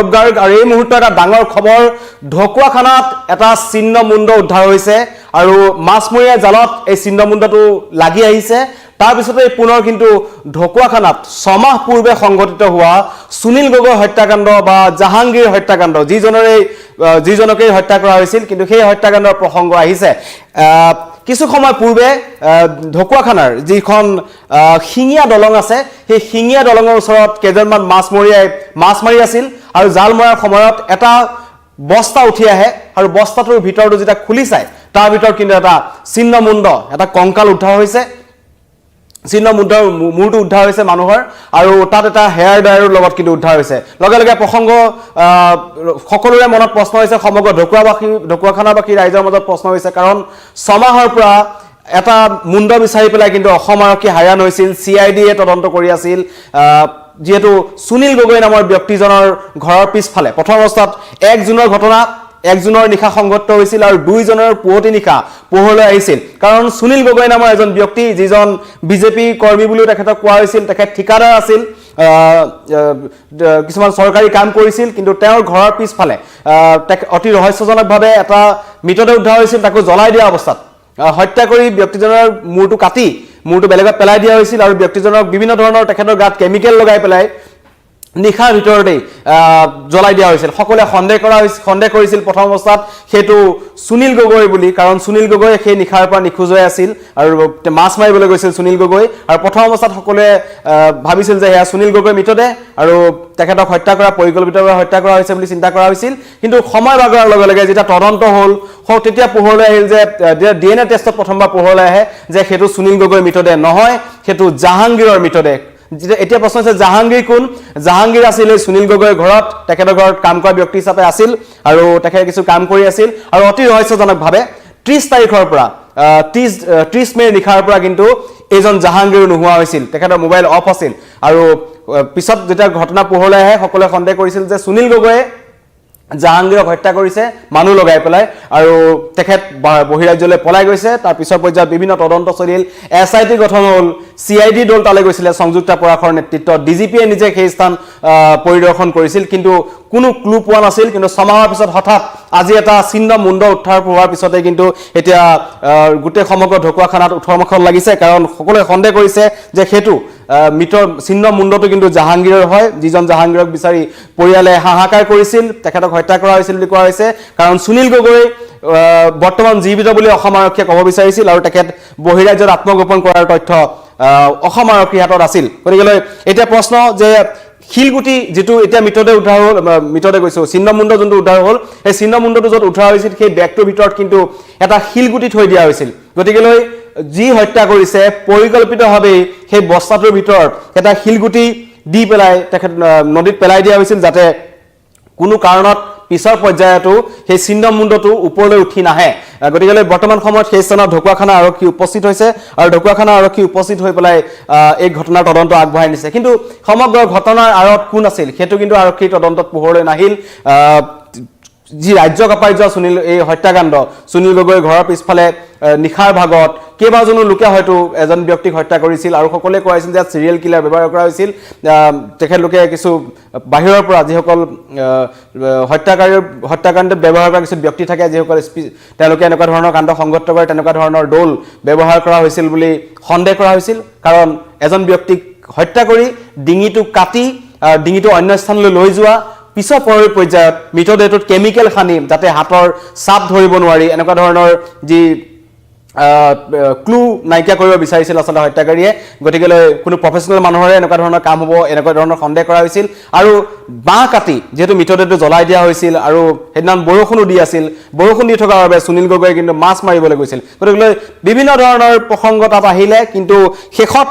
আৰু এই মুহূৰ্তত এটা ডাঙৰ খবৰ ঢকুৱাখানাত এটা চিহ্ন মুণ্ড উদ্ধাৰ হৈছে আৰু মাছমৰীয়া জালত এই চিহ্ন মুণ্ডটো লাগি আহিছে তাৰ পিছতে পুনৰ কিন্তু ঢকুৱাখানাত 6 মাহ পূৰ্বে সংঘটিত হোৱা সুনীল গগৈ হত্যাকাণ্ড বা জাহাংগীৰ হত্যাকাণ্ড যিজনকে হত্যা কৰা হৈছিল কিন্তু সেই হত্যাকাণ্ডৰ প্ৰসংগ আহিছে কিছু সময় পূৰ্বে ঢকুৱাখানাৰ যিখন শিঙিয়া দলং আছে সেই শিঙিয়া দলঙৰ ওচৰত কেজনমান মাছমৰীয়াই মাছ মাৰি আছিল আৰু জাল মৰাৰ সময়ত এটা বস্তা উঠি আহে আৰু বস্তাটোৰ ভিতৰটো যেটা খুলি চাই তাৰ ভিতৰত কিন্তু এটা চিহ্ন মুণ্ড এটা কংকাল উদ্ধাৰ হৈছে চিহ্ন মুণ্ডৰ মূৰটো উদ্ধাৰ হৈছে মানুহৰ আৰু তাত এটা হেয়াৰ ডায়াৰৰ লগত কিন্তু উদ্ধাৰ হৈছে লগে লগে প্ৰসংগ সকলোৰে মনত প্ৰশ্ন হৈছে সমগ্ৰ ঢকুৱাখানাবাসী ৰাইজৰ মাজত প্ৰশ্ন হৈছে কাৰণ 6 মাহৰ পৰা এটা মুণ্ড বিচাৰি পেলাই কিন্তু অসম আৰক্ষী হায়ান হৈছিল CIDয়ে তদন্ত কৰি আছিল যেহেতু সুনীল গগৈ নামৰ ব্যক্তিজনৰ ঘৰৰ পিছফালে প্ৰথম অৱস্থাত 1 জুনৰ ঘটনা 1 জুনৰ নিশা সংঘটিত হৈছিল আৰু 2 জুনৰ পুৱতি নিশা পোহৰলৈ আহিছিল কাৰণ সুনীল গগৈ নামৰ এজন ব্যক্তি যিজন বিজেপি কৰ্মী বুলিও তেখেতক কোৱা হৈছিল তেখেত ঠিকাদাৰ আছিল কিছুমান চৰকাৰী কাম কৰিছিল কিন্তু তেওঁৰ ঘৰৰ পিছফালে অতি ৰহস্যজনকভাৱে এটা মৃতদেহ উদ্ধাৰ হৈছিল তাকো জ্বলাই দিয়া অৱস্থাত হত্যা কৰি ব্যক্তিজনৰ মূৰটো কাটি মূৰটো বেলেগত পেলাই দিয়া হৈছিল আৰু ব্যক্তিজনক বিভিন্ন ধৰণৰ তেখেতৰ গাত কেমিকেল লগাই পেলাই নিখাৰ ভিতৰতে জ্বলাই দিয়া হৈছিল সকলে সন্দেহ কৰিছিল প্ৰথম অৱস্থাত হেতু সুনীল গগৈ বুলি কাৰণ সুনীল গগৈ সেই নিখাৰ পৰা নিখোজ হৈ আছিল আৰু মাছ মাৰিবলৈ গৈছিল সুনীল গগৈ আৰু প্ৰথম অৱস্থাত সকলে ভাবিছিল যে এয়া সুনীল গগৈ মৃতদেহ আৰু তেখেতক হত্যা কৰা পৰিকল্পিতভাৱে হত্যা কৰা হৈছে বুলি চিন্তা কৰা হৈছিল কিন্তু সময় বাগৰাৰ লগে লগে যেটা তদন্ত হ'ল তেতিয়া পোহৰলৈ আহিল যে DNA টেষ্টত প্ৰথমবাৰ পোহৰলৈ আহে যে হেতু সুনীল গগৈ মৃতদেহ নহয় হেতু জাহাংগীৰৰ মৃতদেহ এতিয়া প্ৰশ্ন আছে জাহাংগীৰ কোন জাহাংগীৰ আছিল সুনীল গগৈৰ ঘৰত তেখেতৰ ঘৰত কাম কৰা ব্যক্তি হিচাপে আছিল আৰু তেখেতে কিছু কাম কৰি আছিল আৰু অতি ৰহস্যজনকভাৱে 30 তাৰিখৰ পৰা 30 মে নিশাৰ পৰা কিন্তু এজন জাহাংগীৰ নোহোৱা হৈছিল তেখেতৰ মোবাইল অফ আছিল আৰু পিছত যেতিয়া ঘটনা পোহৰলৈ আহে সকলোৱে সন্দেহ কৰিছিল যে সুনীল গগৈয়ে জাহাংগীৰক হত্যা কৰিছে মানুহ লগাই পেলাই আৰু তেখেত বহিৰাজ্যলৈ পলাই গৈছে তাৰ পিছৰ পৰ্যায়ত বিভিন্ন তদন্ত চলিল SIT গঠন হ'ল CID দল তালে গৈছিল সংযুক্তা পৰাখৰ নেতৃত্বত DGPয়ে নিজে সেই স্থান পৰিদৰ্শন কৰিছিল কিন্তু কোনো ক্লু পোৱা নাছিল কিন্তু 6 মাহৰ পিছত হঠাৎ আজি এটা চিহ্ন মুণ্ড উদ্ধাৰ হোৱাৰ পিছতে কিন্তু এতিয়া গোটেই সমগ্ৰ ঢকুৱাখানাত উঠৰমখল লাগিছে কাৰণ সকলোৱে সন্দেহ কৰিছে যে হেতু মিটৰ চিহ্ন মুণ্ডটো কিন্তু জাহাংগীৰৰ হয় যিজন জাহাংগীৰক বিচাৰি পৰিয়ালে হাহাকাৰ কৰিছিল তেখেতক হত্যা কৰা হৈছিল বুলি কোৱা হৈছে কাৰণ সুনীল গগৈ বৰ্তমান জীৱিত বুলি অসম আৰক্ষীয়ে ক'ব বিচাৰিছিল আৰু তেখেত বহিৰাজ্যত আত্মগোপন কৰাৰ তথ্য অসম আৰক্ষীৰ হাতত আছিল গতিকে এতিয়া প্ৰশ্ন যে শিলগুটি যেটো এতিয়া মৃতদেহ উদ্ধাৰ হ'ল মৃতদেহ গৈছে চিহ্ন মুণ্ড যোনটো উদ্ধাৰ হ'ল এই চিহ্ন মুণ্ডটো য'ত উদ্ধাৰ হৈছিল সেই বেগটোৰ ভিতৰত কিন্তু এটা শিলগুটি থৈ দিয়া হৈছিল গতিকে যি হত্যা কৰিছে পৰিকল্পিতভাৱে সেই বস্তাটোৰ ভিতৰত এটা শিলগুটি দি পেলাই তেখেত নদীত পেলাই দিয়া হৈছিল যাতে কোনো কাৰণত পিছৰ পৰ্যায়তো সেই চিহ্ন মুণ্ডটো ওপৰলৈ উঠি নাহে গতিকে বৰ্তমান সময়ত সেই স্থানত ঢকুৱাখানা আৰক্ষী উপস্থিত হৈছে আৰু ঢকুৱাখানা আৰক্ষী উপস্থিত হৈ পেলাই এই ঘটনাৰ তদন্ত আগবঢ়াই নিছে কিন্তু সমগ্ৰ ঘটনাৰ আঁৰত কোন আছিল হেতু কিন্তু আৰক্ষীৰ তদন্তত পোহৰলৈ নাহিল যি ৰাজ্যক আপাৰ্য সুনীল এই হত্যাকাণ্ড সুনীল গগৈ ঘৰৰ পিছফালে নিখাৰ ভাগত কেইবাজনো লোকে হয়তো এজন ব্যক্তিক হত্যা কৰিছিল আৰু সকলোৱে কৈছিল যে সিৰিয়েল কিলাৰ ব্যৱহাৰ কৰা হৈছিল তেখেতলোকে কিছু বাহিৰৰ পৰা যিসকল হত্যাকাণ্ডত ব্যৱহাৰ কৰা কিছু ব্যক্তি থাকে যিসকল তেওঁলোকে এনেকুৱা ধৰণৰ কাণ্ড সংঘটিত কৰে তেনেকুৱা ধৰণৰ দল ব্যৱহাৰ কৰা হৈছিল বুলি সন্দেহ কৰা হৈছিল কাৰণ এজন ব্যক্তিক হত্যা কৰি ডিঙিটো কাটি ডিঙিটো অন্য স্থানলৈ লৈ যোৱা পিছৰ পৰ্যায়ত মৃতদেহটোত কেমিকেল খানি যাতে হাতৰ ছাপ ধৰিব নোৱাৰি এনেকুৱা ধৰণৰ যি ক্লু নাইকিয়া কৰিব বিচাৰিছিল আসলে হত্যাকাৰীয়ে গতিকে কোনো প্ৰফেশনাল মানুহৰে এনেকুৱা ধৰণৰ কাম হ'ব এনেকুৱা ধৰণৰ সন্দেহ কৰা হৈছিল আৰু বাহ কাটি যেহেতু মৃতদেহটো জ্বলাই দিয়া হৈছিল আৰু সেইদিনাখন বৰষুণো দি আছিল বৰষুণ দি থকাৰ বাবে সুনীল গগৈ কিন্তু মাছ মাৰিবলৈ গৈছিল গতিকে বিভিন্ন ধৰণৰ প্ৰসংগ তাত আহিলে কিন্তু শেষত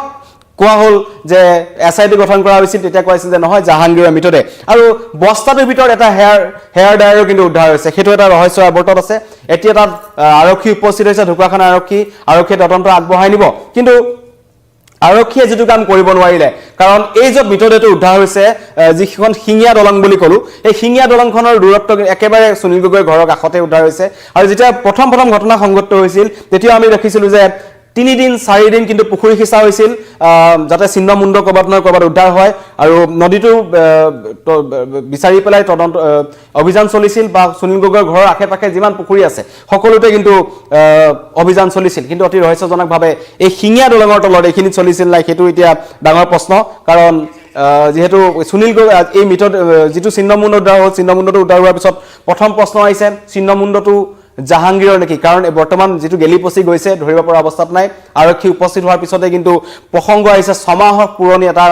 কোৱা হ'ল যে SIT গঠন কৰা হৈছিল তেতিয়া কৈছিল যে নহয় জাহাংগীৰৰ মৃতদেহ আৰু বস্তাটোৰ ভিতৰত এটা হেয়াৰ ডায়াৰো কিন্তু উদ্ধাৰ হৈছে সেইটো এটা ৰহস্য আৱৰ্তত আছে এতিয়া তাত আৰক্ষী উপস্থিত হৈছে ঢকুৱাখানা আৰক্ষীয়ে তদন্ত আগবঢ়াই নিব কিন্তু আৰক্ষীয়ে যেটো কাম কৰিব নোৱাৰিলে কাৰণ এই যে মৃতদেহটো উদ্ধাৰ হৈছে যিখন শিঙিয়া দলং বুলি কলো এই শিঙিয়া দলংখনৰ দূৰত্ব একেবাৰে সুনীল গগৈ ঘৰৰ কাষতে উদ্ধাৰ হৈছে আৰু যেতিয়া প্ৰথম ঘটনা সংঘটিত হৈছিল তেতিয়া আমি দেখিছিলো যে 3 দিন 4 দিন কিন্তু পুখুৰী সিঁচা হৈছিল যাতে ছিন্নমুণ্ড ক'ৰবাত নহয় ক'ৰবাত উদ্ধাৰ হয় আৰু নদীটো বিচাৰি পেলাই তদন্ত অভিযান চলিছিল বা সুনীল গগৈৰ ঘৰৰ আশে-পাশে যিমান পুখুৰী আছে সকলোতে কিন্তু অভিযান চলিছিল কিন্তু অতি ৰহস্যজনকভাৱে এই শিঙীয়া দলঙৰ তলত এইখিনি চলিছিল নাই সেইটো এতিয়া ডাঙৰ প্ৰশ্ন কাৰণ যেহেতু সুনীল গগৈ এই মিটত যিটো ছিন্নমুণ্ড উদ্ধাৰ হ'ল ছিন্নমুণ্ডটো উদ্ধাৰ হোৱাৰ পিছত প্ৰথম প্ৰশ্ন আহিছে ছিন্নমুণ্ডটো জাহাংগীৰৰ নেকি কাৰণ বৰ্তমান যিটো গেলি পচি গৈছে ধৰিব পৰা অৱস্থাত নাই আৰক্ষী উপস্থিত হোৱাৰ পিছতে কিন্তু প্ৰসংগ আহিছে ছমাহৰ পুৰণি এটা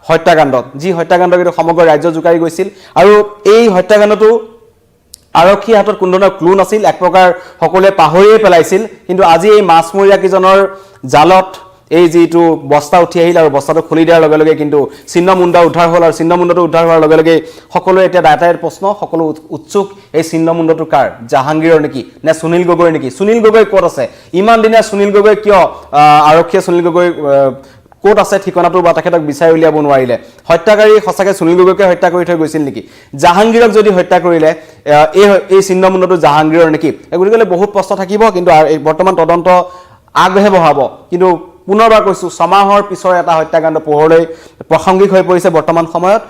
হত্যাকাণ্ডত যি হত্যাকাণ্ড কিন্তু সমগ্ৰ ৰাজ্য জোকাৰি গৈছিল আৰু এই হত্যাকাণ্ডটো আৰক্ষীৰ হাতত কোনো ধৰণৰ ক্লু নাছিল এক প্ৰকাৰ সকলোৱে পাহৰিয়ে পেলাইছিল কিন্তু আজি এই মাছমৰীয়া কিজনৰ জালত এই যিটো বস্তা উঠি আহিল আৰু বস্তাটো খুলি দিয়াৰ লগে লগে কিন্তু ছিন্নমুণ্ড উদ্ধাৰ হ'ল আৰু ছিন্নমুণ্ডটো উদ্ধাৰ হোৱাৰ লগে লগে সকলোৱে এতিয়া দায়তায়ৰ প্ৰশ্ন সকলো উৎসুক এই ছিন্নমুণ্ডটো কাৰ জাহাংগীৰৰ নেকি নে সুনীল গগৈৰ নেকি সুনীল গগৈ ক'ত আছে ইমান দিনে সুনীল গগৈ কিয় আৰক্ষীয়ে সুনীল গগৈ ক'ত আছে ঠিকনাটো বা তেখেতক বিচাৰি উলিয়াব নোৱাৰিলে হত্যাকাৰী সঁচাকৈ সুনীল গগৈকে হত্যা কৰি থৈ গৈছিল নেকি জাহাংগীৰক যদি হত্যা কৰিলে এই ছিন্নমুণ্ডটো জাহাংগীৰৰ নেকি গতিকে বহুত প্ৰশ্ন থাকিব কিন্তু বৰ্তমান তদন্ত আগবাঢ়ি বঢ়াব কিন্তু পুনৰবাৰ কৈছো ছমাহৰ পিছৰ এটা হত্যাকাণ্ড পোহৰলৈ প্ৰাসংগিক হৈ পৰিছে বৰ্তমান সময়ত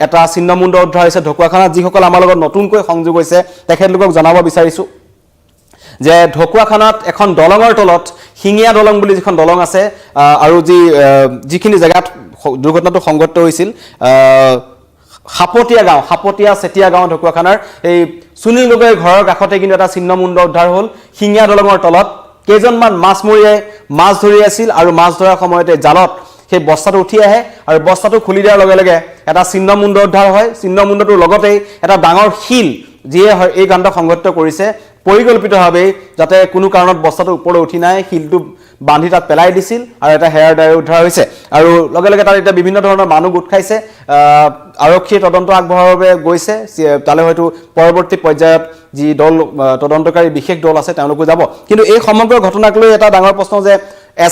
এটা ছিন্নমুণ্ড উদ্ধাৰ হৈছে ঢকুৱাখানাত যিসকল আমাৰ লগত নতুনকৈ সংযোগ হৈছে তেখেতলোকক জনাব বিচাৰিছো যে ঢকুৱাখানাত এখন দলঙৰ তলত শিঙীয়া দলং বুলি যিখন দলং আছে আৰু যিখিনি জেগাত দুৰ্ঘটনাটো সংঘটিত হৈছিল হাপতিয়া চেতিয়া গাঁও ঢকুৱাখানাৰ এই সুনীল গগৈৰ ঘৰৰ কাষতে কিন্তু এটা ছিন্নমুণ্ড উদ্ধাৰ হ'ল শিঙীয়া দলঙৰ তলত কেইজনমান মাছমৰীয়াই মাছ ধৰি আছিল আৰু মাছ ধৰাৰ সময়তে জালত সেই বস্তাটো উঠি আহে আৰু বস্তাটো খুলি দিয়াৰ লগে লগে এটা ছিন্নমুণ্ড উদ্ধাৰ হয় ছিন্নমুণ্ডটোৰ লগতেই এটা ডাঙৰ শিল যিয়ে এই কাণ্ড সংঘটিত কৰিছে পৰিকল্পিতভাৱে যাতে কোনো কাৰণত বস্তাটো ওপৰলৈ উঠি নাই শিলটো বান্ধি তাত পেলাই দিছিল আৰু এটা হেয়াৰ ডায়েৰী উদ্ধাৰ হৈছে আৰু লগে লগে তাত এতিয়া বিভিন্ন ধৰণৰ মানুহ গোট খাইছে আৰক্ষীয়ে তদন্ত আগবঢ়াবৰ বাবে গৈছে তালৈ হয়তো পৰৱৰ্তী পৰ্যায়ত যি দল তদন্তকাৰী বিশেষ দল আছে তেওঁলোকো যাব কিন্তু এই সমগ্ৰ ঘটনাক লৈ এটা ডাঙৰ প্ৰশ্ন যে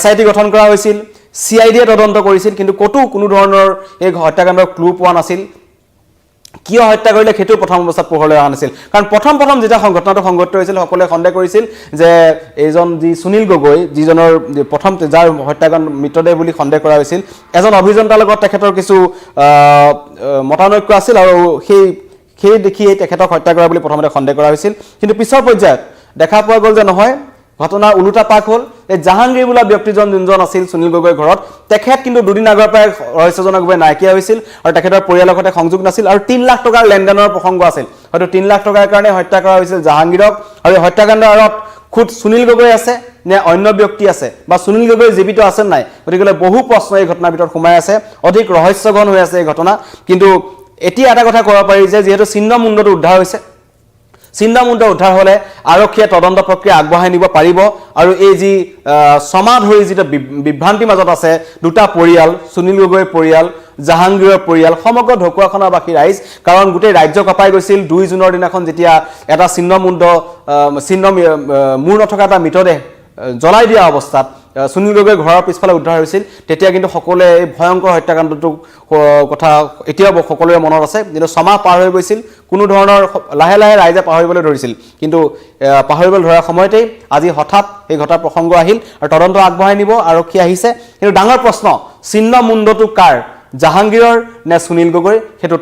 SIT গঠন কৰা হৈছিল CIDয়ে তদন্ত কৰিছিল কিন্তু কতো কোনো ধৰণৰ এই হত্যাকাণ্ডৰ ক্লু পোৱা নাছিল কিয় হত্যা কৰিলে সেইটো প্ৰথম অৱস্থাত পোহৰলৈ অহা নাছিল কাৰণ প্ৰথম যেতিয়া ঘটনাটো সংঘটিত হৈছিল সকলোৱে সন্দেহ কৰিছিল যে এইজন যি সুনীল গগৈ যিজনৰ প্ৰথম যাৰ হত্যাকাণ্ড মৃতদেহ বুলি সন্দেহ কৰা হৈছিল এজন অভিযন্তাৰ লগত তেখেতৰ কিছু মতানৈক্য আছিল আৰু সেই দেখি তেখেতক হত্যা কৰা বুলি প্ৰথমতে সন্দেহ কৰা হৈছিল কিন্তু পিছৰ পৰ্যায়ত দেখা পোৱা গ'ল যে নহয় ঘটনা উলুটা পাক হ'ল এই জাহাংগীৰ বোলা ব্যক্তিজন যোনজন আছিল সুনীল গগৈৰ ঘৰত তেখেত কিন্তু দুদিন আগৰ পৰাই ৰহস্যজনকভাৱে নাইকিয়া হৈছিল আৰু তেখেতৰ পৰিয়ালৰ সৈতে সংযোগ নাছিল আৰু 3 লাখ টকাৰ লেনদেনৰ প্ৰসংগ আছিল হয়তো 3 লাখ টকাৰ কাৰণে হত্যা কৰা হৈছিল জাহাংগীৰক আৰু এই হত্যাকাণ্ডৰ আঁৰত খুদ সুনীল গগৈ আছে নে অন্য ব্যক্তি আছে বা সুনীল গগৈ জীৱিত আছে নাই গতিকে বহু প্ৰশ্ন এই ঘটনাৰ ভিতৰত সোমাই আছে অধিক ৰহস্যঘন হৈ আছে এই ঘটনা কিন্তু এতিয়া এটা কথা ক'ব পাৰি যে যেহেতু ছিন্নমুণ্ডটো উদ্ধাৰ হৈছে ছিন্নমুণ্ড উদ্ধাৰ হ'লে আৰক্ষীয়ে তদন্ত প্ৰক্ৰিয়া আগবঢ়াই নিব পাৰিব আৰু এই যি সমাজ হৈ যিটো বিভ্ৰান্তিৰ মাজত আছে দুটা পৰিয়াল সুনীল গগৈৰ পৰিয়াল জাহাংগীৰৰ পৰিয়াল সমগ্ৰ ঢকুৱাখানাবাসী ৰাইজ কাৰণ গোটেই ৰাজ্য কঁপাই গৈছিল 2 জুনৰ দিনাখন যেতিয়া এটা ছিন্নমুণ্ড মূৰ নথকা এটা মৃতদেহ জ্বলাই দিয়া অৱস্থাত সুনীল গগৈৰ ঘৰৰ পিছফালে উদ্ধাৰ হৈছিল তেতিয়া কিন্তু সকলোৱে এই ভয়ংকৰ হত্যাকাণ্ডটোৰ কথা এতিয়াও সকলোৰে মনত আছে কিন্তু ছমাহ পাৰ হৈ গৈছিল কোনো ধৰণৰ লাহে লাহে ৰাইজে পাহৰিবলৈ ধৰিছিল কিন্তু পাহৰিবলৈ ধৰাৰ সময়তেই আজি হঠাৎ এই ঘটনাৰ প্ৰসংগ আহিল আৰু তদন্ত আগবঢ়াই নিব আৰক্ষী আহিছে কিন্তু ডাঙৰ প্ৰশ্ন ছিন্নমুণ্ডটো কাৰ জাহাংগীৰৰ নে সুনীল গগৈ সেইটো